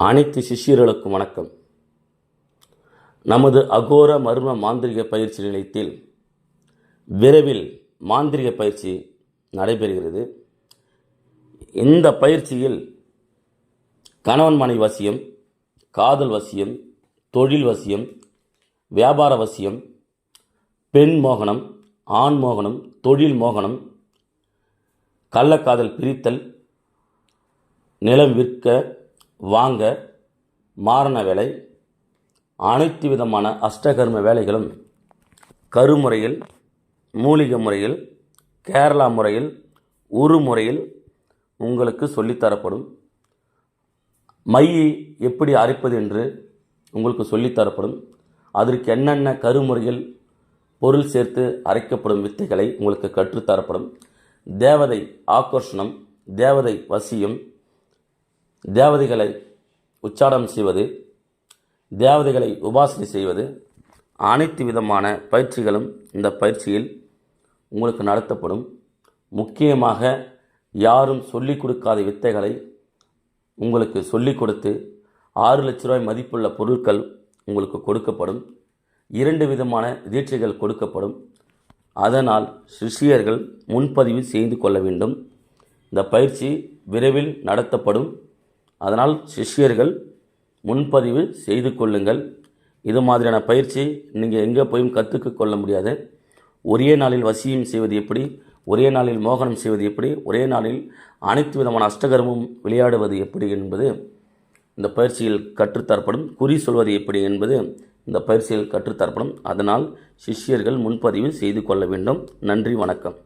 அனைத்து சிஷ்யர்களுக்கும் வணக்கம். நமது அகோர மர்ம மாந்திரிக பயிற்சி நிலையத்தில் விரைவில் மாந்திரிக பயிற்சி நடைபெறுகிறது. இந்த பயிற்சியில் கணவன் மனைவி வசியம், காதல் வசியம், தொழில் வசியம், வியாபார வசியம், பெண் மோகனம், ஆண் மோகனம், தொழில் மோகனம், கள்ளக்காதல் பிரித்தல், நிலம் விற்க வாங்க, மாரண வேலை, அனைத்து விதமான அஷ்டகர்ம வேலைகளும் கருமுறையில், மூலிகை முறையில், கேரளா முறையில், உரு முறையில் உங்களுக்கு சொல்லித்தரப்படும். மையை எப்படி அரைப்பது என்று உங்களுக்கு சொல்லித்தரப்படும். அதற்கு என்னென்ன கருமுறையில் பொருள் சேர்த்து அரைக்கப்படும் வித்தைகளை உங்களுக்கு கற்றுத்தரப்படும். தேவதை ஆக்கர்ஷணம், தேவதை வசியம், தேவதைகளை உச்சாரணம் செய்வது, தேவதைகளை உபாசனை செய்வது, அனைத்து விதமான பயிற்சிகளும் இந்த பயிற்சியில் உங்களுக்கு நடத்தப்படும். முக்கியமாக யாரும் சொல்லிக் கொடுக்காத வித்தைகளை உங்களுக்கு சொல்லிக் கொடுத்து 6 லட்ச ரூபாய் மதிப்புள்ள பொருட்கள் உங்களுக்கு கொடுக்கப்படும். 2 விதமான தீட்சைகள் கொடுக்கப்படும். அதனால் சிஷ்யர்கள் முன்பதிவு செய்து கொள்ள வேண்டும். இந்த பயிற்சி விரைவில் நடத்தப்படும். அதனால் சிஷ்யர்கள் முன்பதிவு செய்து கொள்ளுங்கள். இது மாதிரியான பயிற்சி நீங்கள் எங்கே போயும் கற்றுக்க கொள்ள முடியாது. ஒரே நாளில் வசியம் செய்வது எப்படி, ஒரே நாளில் மோகனம் செய்வது எப்படி, ஒரே நாளில் அனைத்து விதமான அஷ்டகர்மம் விளையாடுவது எப்படி என்பது இந்த பயிற்சியில் கற்றுத்தரப்படும். குறி சொல்வது எப்படி என்பது இந்த பயிற்சியில் கற்றுத்தரப்படும். அதனால் சிஷ்யர்கள் முன்பதிவு செய்து கொள்ள வேண்டும். நன்றி, வணக்கம்.